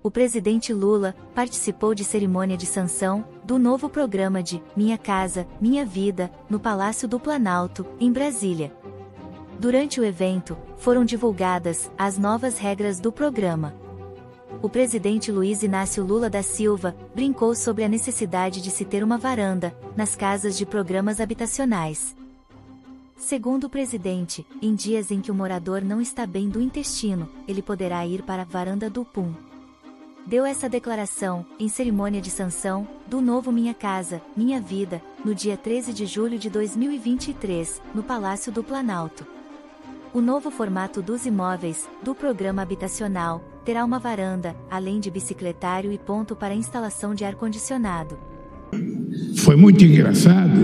o presidente Lula participou de cerimônia de sanção do novo programa de Minha Casa, Minha Vida, no Palácio do Planalto, em Brasília. Durante o evento, foram divulgadas as novas regras do programa. O presidente Luiz Inácio Lula da Silva brincou sobre a necessidade de se ter uma varanda nas casas de programas habitacionais. Segundo o presidente, em dias em que o morador não está bem do intestino, ele poderá ir para a varanda do PUM. Deu essa declaração, em cerimônia de sanção, do novo Minha Casa, Minha Vida, no dia 13 de julho de 2023, no Palácio do Planalto. O novo formato dos imóveis, do programa habitacional, terá uma varanda, além de bicicletário e ponto para instalação de ar-condicionado. Foi muito engraçado,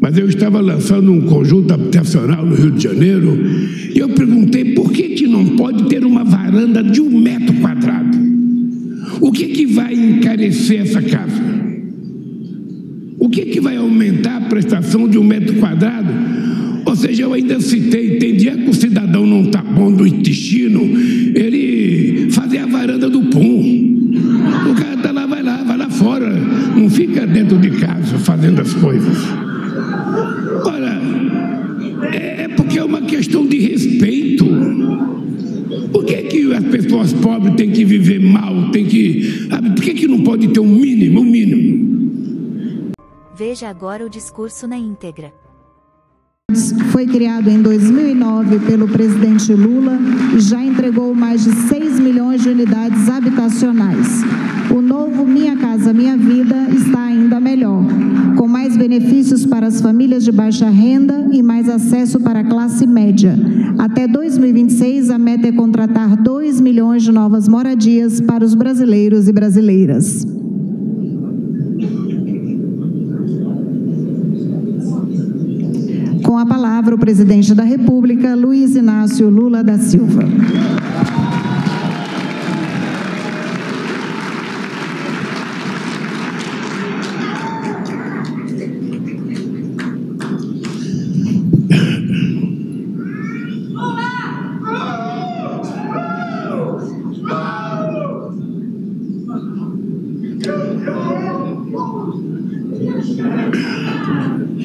mas eu estava lançando um conjunto habitacional no Rio de Janeiro e eu perguntei por que não pode ter uma varanda de 1 metro quadrado. O que vai encarecer essa casa? O que vai aumentar a prestação de 1 metro quadrado? Ou seja, eu ainda citei, tem dia que o cidadão não está bom do intestino, ele fazer a varanda do PUM. O cara está lá, vai lá fora, não fica dentro de casa fazendo as coisas. Ora, é porque é uma questão de respeito. Por que as pessoas pobres têm que viver mal, por que não pode ter um mínimo? Veja agora o discurso na íntegra. Foi criado em 2009 pelo presidente Lula e já entregou mais de 6 milhões de unidades habitacionais. O novo Minha Casa, Minha Vida está ainda melhor, com mais benefícios para as famílias de baixa renda e mais acesso para a classe média. Até 2026, a meta é contratar 2 milhões de novas moradias para os brasileiros e brasileiras. Com a palavra, o presidente da República, Luiz Inácio Lula da Silva.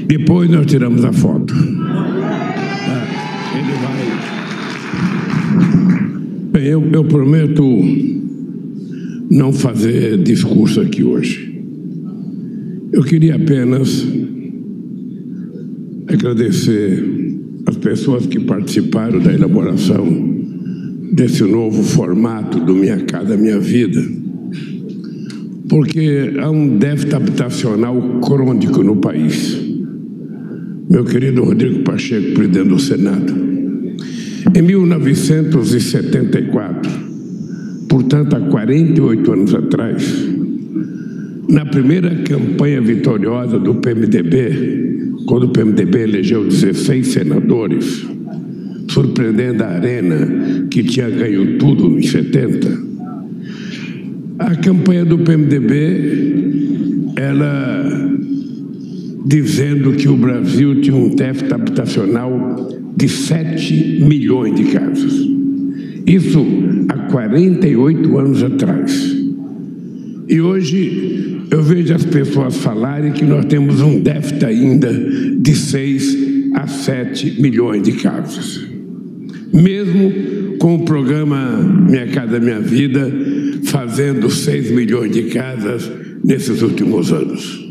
Depois nós tiramos a foto. Bem, eu prometo não fazer discurso aqui hoje. Eu queria apenas agradecer as pessoas que participaram da elaboração desse novo formato do Minha Casa, Minha Vida, porque há um déficit habitacional crônico no país. Meu querido Rodrigo Pacheco, presidente do Senado, em 1974, portanto há 48 anos atrás, na primeira campanha vitoriosa do PMDB, quando o PMDB elegeu 16 senadores, surpreendendo a Arena, que tinha ganho tudo em 70, a campanha do PMDB, ela dizendo que o Brasil tinha um déficit habitacional de 7 milhões de casas. Isso há 48 anos atrás. E hoje eu vejo as pessoas falarem que nós temos um déficit ainda de 6 a 7 milhões de casas. Mesmo com o programa Minha Casa, Minha Vida, fazendo 6 milhões de casas nesses últimos anos.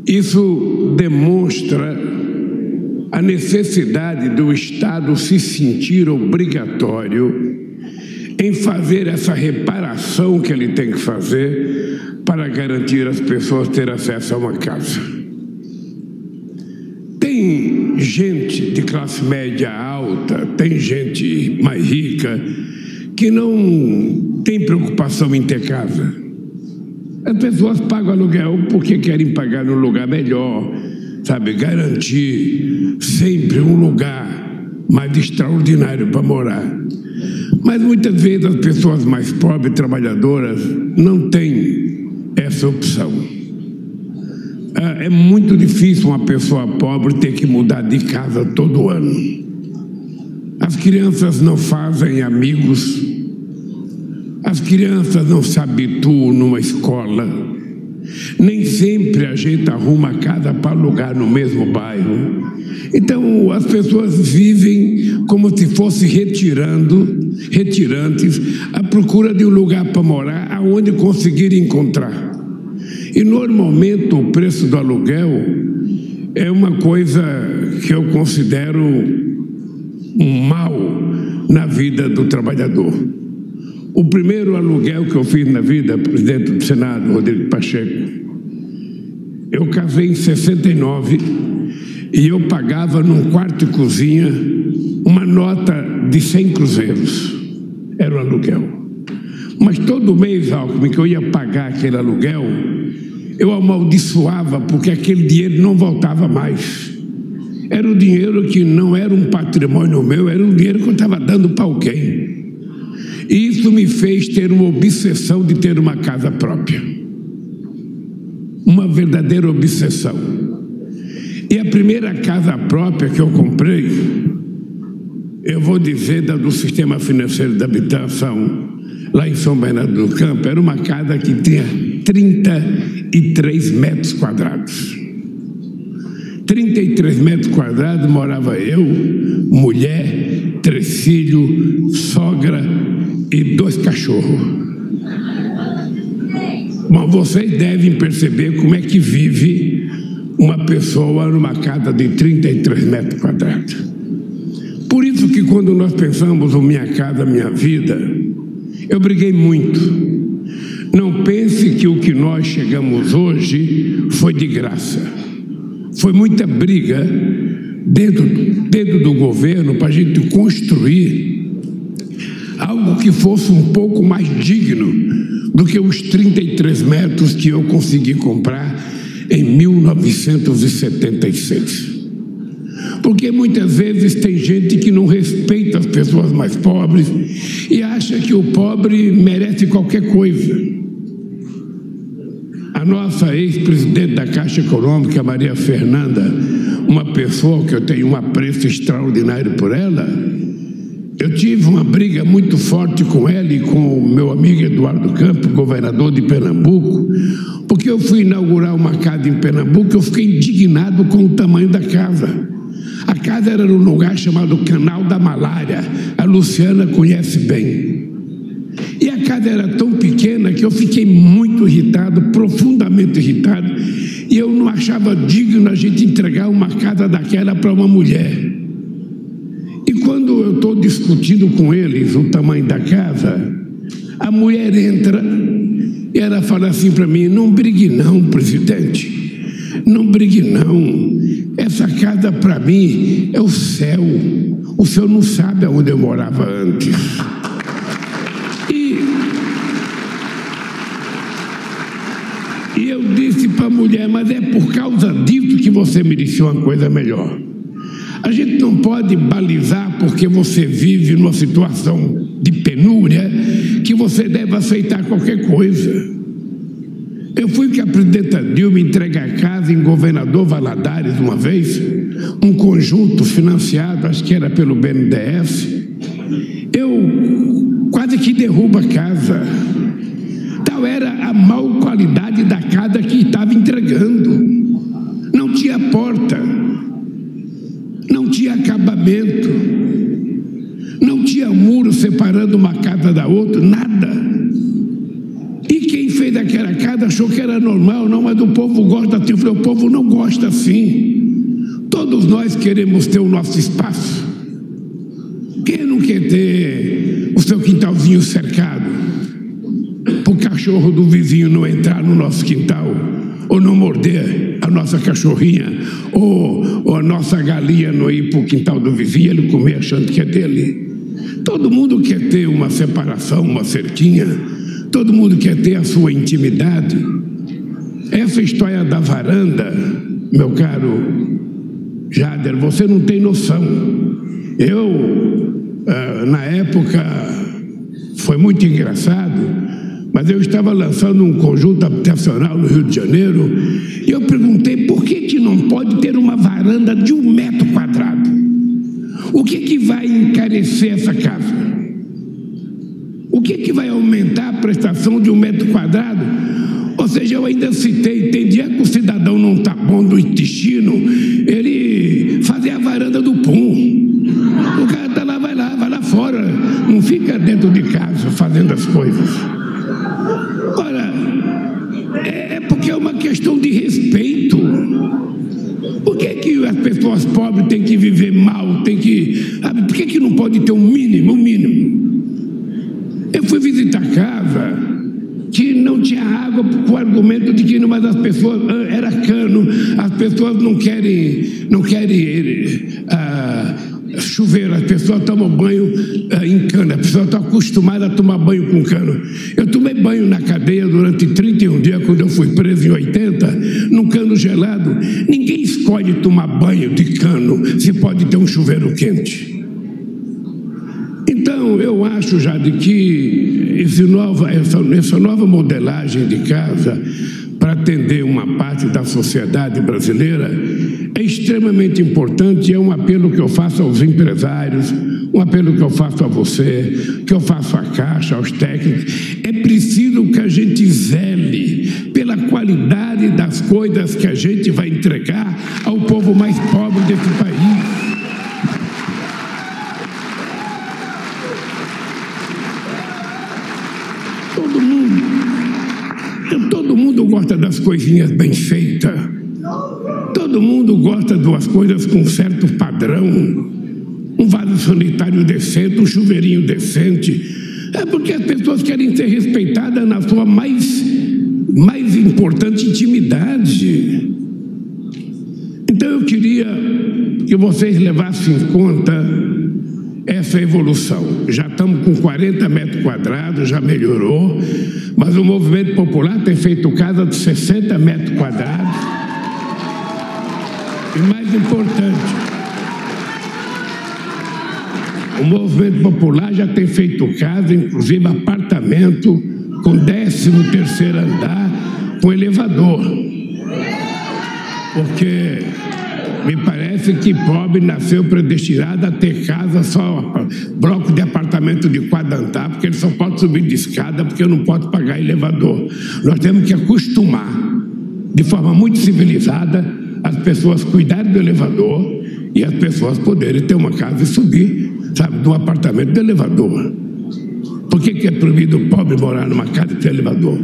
Isso demonstra a necessidade do Estado se sentir obrigatório em fazer essa reparação que ele tem que fazer para garantir às pessoas ter acesso a uma casa. Tem gente de classe média alta, tem gente mais rica que não tem preocupação em ter casa. As pessoas pagam aluguel porque querem pagar num lugar melhor, sabe? Garantir sempre um lugar mais extraordinário para morar. Mas muitas vezes as pessoas mais pobres, trabalhadoras, não têm essa opção. É muito difícil uma pessoa pobre ter que mudar de casa todo ano. As crianças não fazem amigos. As crianças não se habituam numa escola. Nem sempre a gente arruma casa para alugar no mesmo bairro. Então as pessoas vivem como se fossem retirantes à procura de um lugar para morar aonde conseguir encontrar. E normalmente o preço do aluguel é uma coisa que eu considero um mal na vida do trabalhador. O primeiro aluguel que eu fiz na vida, presidente do Senado, Rodrigo Pacheco, eu casei em 69 e eu pagava num quarto e cozinha uma nota de 100 cruzeiros. Era o aluguel. Mas todo mês, Alckmin, que eu ia pagar aquele aluguel, eu amaldiçoava porque aquele dinheiro não voltava mais. Era o dinheiro que não era um patrimônio meu, era um dinheiro que eu estava dando para alguém. E isso me fez ter uma obsessão de ter uma casa própria. Uma verdadeira obsessão. E a primeira casa própria que eu comprei, eu vou dizer do Sistema Financeiro da Habitação, lá em São Bernardo do Campo, era uma casa que tinha 33 metros quadrados. 33 metros quadrados morava eu, mulher, 3 filhos, sogra e 2 cachorros. Bom, vocês devem perceber como é que vive uma pessoa numa casa de 33 metros quadrados. Por isso que quando nós pensamos em Minha Casa, Minha Vida, eu briguei muito. Não pense que o que nós chegamos hoje foi de graça. Foi muita briga dentro do governo para a gente construir algo que fosse um pouco mais digno do que os 33 metros que eu consegui comprar em 1976. Porque muitas vezes tem gente que não respeita as pessoas mais pobres e acha que o pobre merece qualquer coisa. A nossa ex-presidente da Caixa Econômica, Maria Fernanda, uma pessoa que eu tenho um apreço extraordinário por ela, eu tive uma briga muito forte com ela e com o meu amigo Eduardo Campos, governador de Pernambuco, porque eu fui inaugurar uma casa em Pernambuco e eu fiquei indignado com o tamanho da casa. A casa era num lugar chamado Canal da Malária, a Luciana conhece bem. E a casa era tão pequena que eu fiquei muito irritado, profundamente irritado, e eu não achava digno a gente entregar uma casa daquela para uma mulher. E quando eu estou discutindo com eles o tamanho da casa, a mulher entra e ela fala assim para mim: não brigue não, presidente, não brigue não, essa casa para mim é o céu, o senhor não sabe aonde eu morava antes. E eu disse para a mulher: mas é por causa disso que você merecia uma coisa melhor. A gente não pode balizar porque você vive numa situação de penúria que você deve aceitar qualquer coisa. Eu fui com a presidenta Dilma entregar a casa em Governador Valadares uma vez, um conjunto financiado, acho que era pelo BNDES. Eu quase que derrubo a casa. Tal era a má qualidade da casa que estava entregando. Não tinha porta, não tinha acabamento, não tinha muro separando uma casa da outra, nada. E quem fez aquela casa achou que era normal. Não, mas o povo gosta assim. Eu falei: o povo não gosta assim. Todos nós queremos ter o nosso espaço. Quem não quer ter o seu quintalzinho cercado para o cachorro do vizinho não entrar no nosso quintal, ou não morder a nossa cachorrinha, ou a nossa galinha não ir para o quintal do vizinho e ele comer achando que é dele? Todo mundo quer ter uma separação, uma cerquinha. Todo mundo quer ter a sua intimidade. Essa história da varanda, meu caro Jader, você não tem noção. Na época, foi muito engraçado, mas eu estava lançando um conjunto habitacional no Rio de Janeiro e eu perguntei: por que não pode ter uma varanda de 1 metro quadrado? O que vai encarecer essa casa? O O que vai aumentar a prestação de 1 metro quadrado? Ou seja, eu ainda citei, tem dia que o cidadão não está bom do intestino, ele fazia a varanda do pum. O cara está lá, vai lá fora, não fica dentro de casa fazendo as coisas. Ora, é porque é uma questão de respeito. Por que as pessoas pobres têm que viver mal, por que não pode ter um mínimo? Eu fui visitar casa que não tinha água com o argumento de que mas as pessoas, era cano, as pessoas não querem chuveiro, as pessoas tomam banho em cano, as pessoas estão acostumadas a tomar banho com cano. Eu tomei banho na cadeia durante 31 dias, quando eu fui preso em 80, num cano gelado. Ninguém escolhe tomar banho de cano se pode ter um chuveiro quente. Então, eu acho já de que essa nova modelagem de casa para atender uma parte da sociedade brasileira é extremamente importante. É um apelo que eu faço aos empresários, um apelo que eu faço a você, que eu faço à Caixa, aos técnicos. É preciso que a gente zele pela qualidade das coisas que a gente vai entregar ao povo mais pobre desse país. Todo mundo gosta das coisinhas bem feitas. Todo mundo gosta das coisas com certo padrão. Um vaso sanitário decente, um chuveirinho decente. É porque as pessoas querem ser respeitadas na sua mais importante intimidade. Então eu queria que vocês levassem em conta essa evolução. Já estamos com 40 metros quadrados, já melhorou, mas o movimento popular tem feito casa de 60 metros quadrados. E mais importante, o movimento popular já tem feito casa, inclusive apartamento com 13º andar, com elevador. Porque me parece que pobre nasceu predestinado a ter casa só, bloco de apartamento de 4 andares, porque ele só pode subir de escada, porque eu não posso pagar elevador. Nós temos que acostumar, de forma muito civilizada, as pessoas cuidarem do elevador e as pessoas poderem ter uma casa e subir, sabe, de um apartamento de elevador. Por que é proibido o pobre morar numa casa de elevador?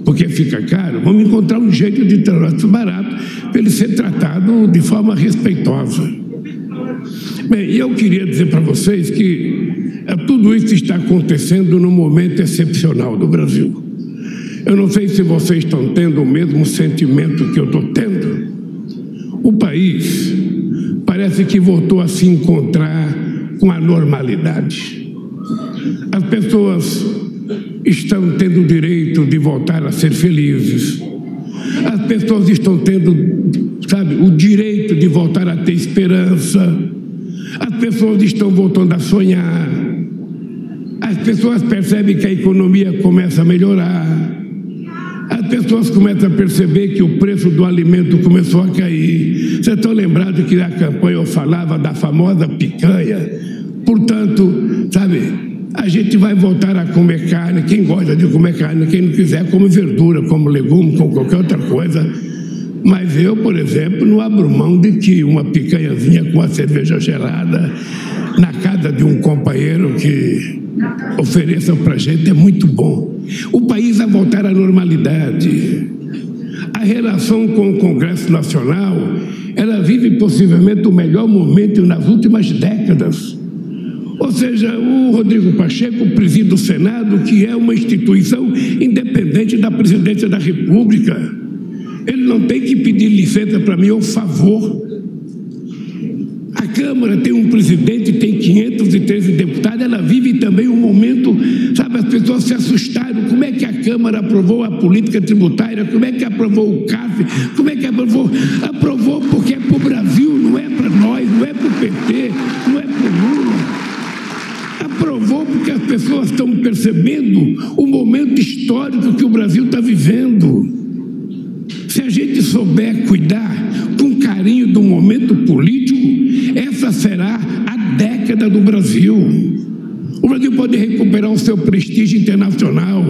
Porque fica caro. Vamos encontrar um jeito de tornar isso barato para ele ser tratado de forma respeitosa. Bem, eu queria dizer para vocês que tudo isso está acontecendo num momento excepcional do Brasil. Eu não sei se vocês estão tendo o mesmo sentimento que eu estou tendo. O país parece que voltou a se encontrar com a normalidade. As pessoas estão tendo o direito de voltar a ser felizes. As pessoas estão tendo, sabe, o direito de voltar a ter esperança. As pessoas estão voltando a sonhar. As pessoas percebem que a economia começa a melhorar. As pessoas começam a perceber que o preço do alimento começou a cair. Vocês estão lembrados que na campanha eu falava da famosa picanha? Portanto, sabe, a gente vai voltar a comer carne. Quem gosta de comer carne, quem não quiser, come verdura, come legume, come qualquer outra coisa. Mas eu, por exemplo, não abro mão de que uma picanhazinha com a cerveja gelada na casa de um companheiro que ofereça para a gente é muito bom. O país vai voltar à normalidade. A relação com o Congresso Nacional, ela vive possivelmente o melhor momento nas últimas décadas. Ou seja, o Rodrigo Pacheco preside o Senado, que é uma instituição independente da presidência da República. Ele não tem que pedir licença para mim, ou favor. A Câmara tem um presidente, tem 513 deputados, ela vive também um momento, sabe, as pessoas se assustaram. Como é que a Câmara aprovou a política tributária? Como é que aprovou o CAF? Como é que aprovou? Aprovou porque é para o Brasil, não é para nós, não é para o PT, não é para o Lula. Aprovou porque as pessoas estão percebendo o momento histórico que o Brasil está vivendo. Se a gente souber cuidar com carinho do momento político, essa será a década do Brasil. O Brasil pode recuperar o seu prestígio internacional.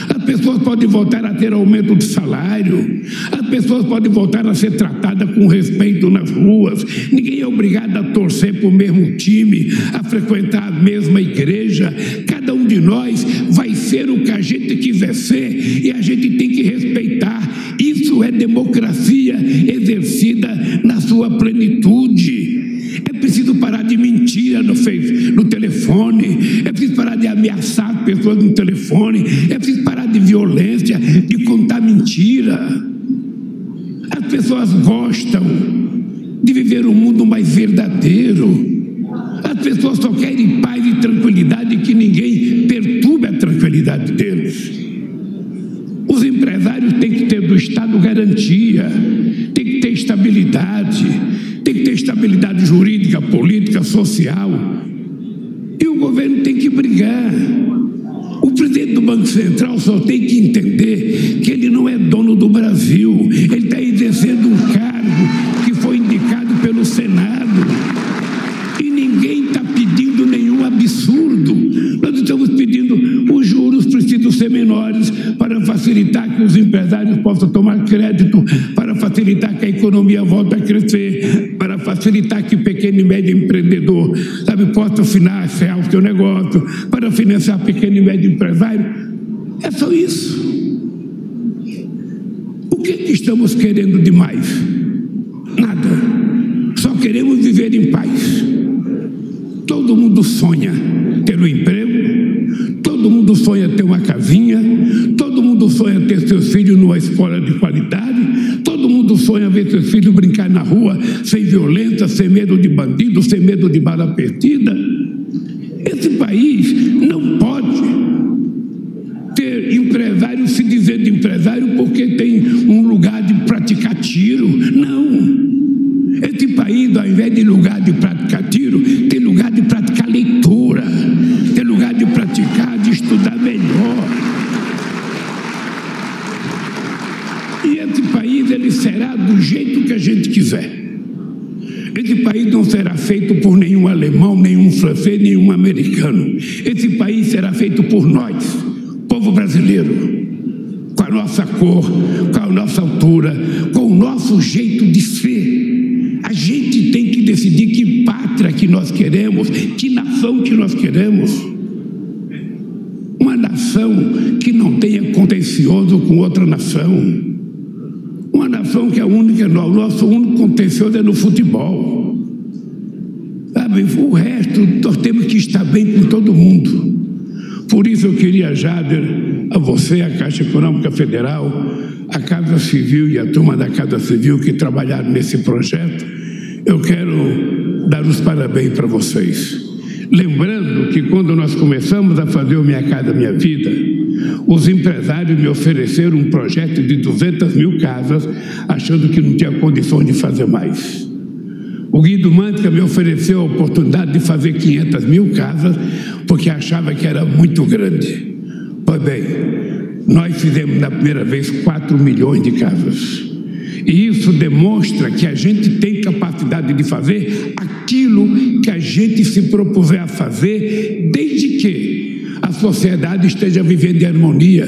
As pessoas podem voltar a ter aumento de salário. As pessoas podem voltar a ser tratadas com respeito nas ruas. Ninguém é obrigado a torcer para o mesmo time, a frequentar a mesma igreja. Cada um de nós vai ser o que a gente quiser ser e a gente tem que respeitar. Isso é democracia exercida na sua plenitude. É preciso parar de mentira no telefone, é preciso parar de ameaçar as pessoas no telefone, é preciso parar de violência, de contar mentira. As pessoas gostam de viver um mundo mais verdadeiro. As pessoas só querem paz e tranquilidade, que ninguém perturbe a tranquilidade deles. Os empresários têm que ter do Estado garantia, tem que ter estabilidade, tem que ter estabilidade jurídica, política, social. E o governo tem que brigar. O presidente do Banco Central só tem que entender que ele não é dono do Brasil. Ele está exercendo um cargo que foi indicado pelo Senado. E ninguém está pedindo nenhum absurdo. Nós estamos pedindo os juros precisam ser menores para facilitar que os empresários possam tomar crédito, para facilitar que a economia volte a crescer, para facilitar que o pequeno e médio empreendedor, possa financiar o seu negócio, para financiar pequeno e médio empresário. É só isso. O que estamos querendo demais? Nada. Só queremos viver em paz. Todo mundo sonha ter um emprego, todo mundo sonha ter uma casinha, todo mundo sonha ter seus filhos numa escola de qualidade, todo mundo sonha ver seus filhos brincar na rua sem violência, sem medo de bandido, sem medo de bala perdida. Esse país não pode ter empresário se dizer de empresário porque tem um lugar de praticar tiro. Não. Esse país, ao invés de lugar de praticar tiro, tem lugar de praticar leitura, tem lugar de praticar, de estudar melhor. E esse país, ele será do jeito que a gente quiser. Esse país não será feito por nenhum alemão, nenhum francês, nenhum americano. Esse país será feito por nós, povo brasileiro, com a nossa cor, com a nossa altura, com o nosso jeito de ser. A gente tem que decidir que pátria que nós queremos, que nação que nós queremos. Uma nação que não tenha contencioso com outra nação. Uma nação que é única, o nosso único contencioso é no futebol. O resto, nós temos que estar bem com todo mundo. Por isso eu queria, Jader, a você, a Caixa Econômica Federal, a Casa Civil e a turma da Casa Civil que trabalharam nesse projeto, eu quero dar os parabéns para vocês. Lembrando que quando nós começamos a fazer o Minha Casa Minha Vida, os empresários me ofereceram um projeto de 200 mil casas, achando que não tinha condições de fazer mais. O Guido Mantega me ofereceu a oportunidade de fazer 500 mil casas, porque achava que era muito grande. Pois bem, nós fizemos na primeira vez 4 milhões de casas. E isso demonstra que a gente tem capacidade de fazer aquilo que a gente se propuser a fazer, desde que a sociedade esteja vivendo em harmonia.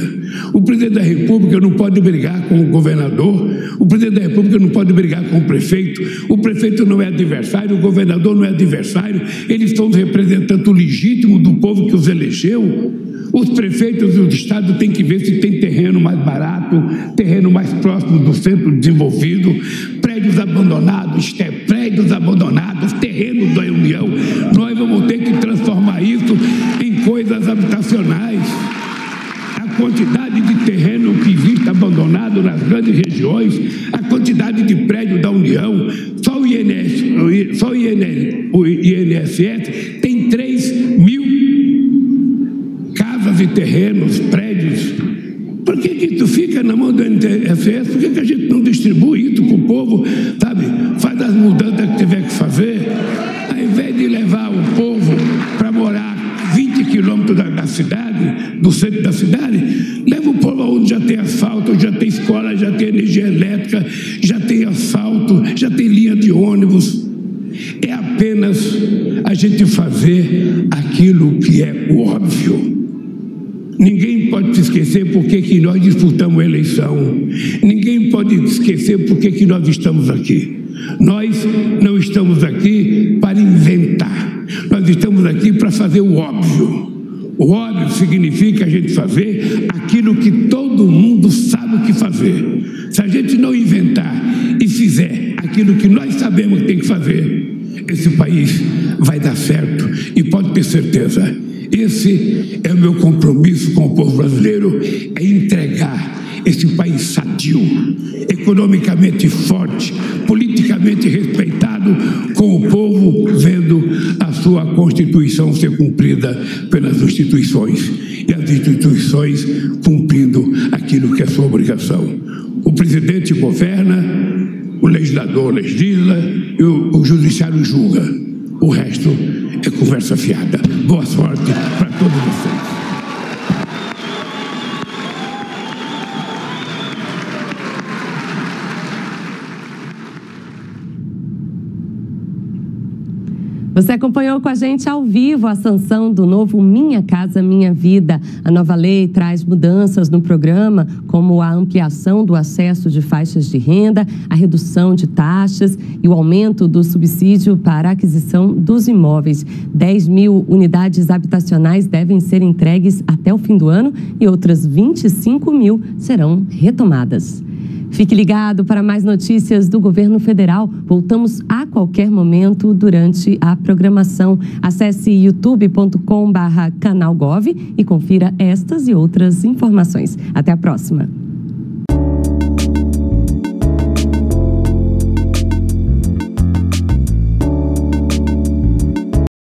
O presidente da República não pode brigar com o governador, o presidente da República não pode brigar com o prefeito não é adversário, o governador não é adversário, eles são os representantes legítimos do povo que os elegeu. Os prefeitos do estado têm que ver se tem terreno mais barato, terreno mais próximo do centro desenvolvido, prédios abandonados, terrenos da União. Nós vamos ter que transformar isso em coisas habitacionais. A quantidade de terreno que existe abandonado nas grandes regiões, a quantidade de prédios da União, só o INSS tem 3 mil casas e terrenos, prédios. Por que isso fica na mão do INSS? Por que a gente não distribui isso para o povo, Faz as mudanças que tiver que fazer, ao invés de levar o povo para morar 20 quilômetros da cidade, do centro da cidade, leva o povo onde já tem asfalto, já tem escola, já tem energia elétrica, já tem asfalto, já tem linha de ônibus. é apenas a gente fazer aquilo que é óbvio. Ninguém pode se esquecer por que nós disputamos a eleição. Ninguém pode esquecer por que nós estamos aqui. Nós não estamos aqui para inventar. Nós estamos aqui para fazer o óbvio. O óbvio significa a gente fazer aquilo que todo mundo sabe o que fazer. Se a gente não inventar e fizer aquilo que nós sabemos que tem que fazer, esse país vai dar certo. E pode ter certeza, esse é o meu compromisso com o povo brasileiro, é entregar esse país sadio, economicamente forte, politicamente respeitado, com o povo vendo a sua Constituição ser cumprida pelas instituições e as instituições cumprindo aquilo que é sua obrigação. O presidente governa, o legislador legisla e o judiciário julga. O resto é conversa fiada. Boa sorte para todos vocês. Você acompanhou com a gente ao vivo a sanção do novo Minha Casa Minha Vida. A nova lei traz mudanças no programa, como a ampliação do acesso de faixas de renda, a redução de taxas e o aumento do subsídio para a aquisição dos imóveis. 10 mil unidades habitacionais devem ser entregues até o fim do ano e outras 25 mil serão retomadas. Fique ligado para mais notícias do governo federal. Voltamos a qualquer momento durante a programação. Acesse youtube.com/canalgov e confira estas e outras informações. Até a próxima.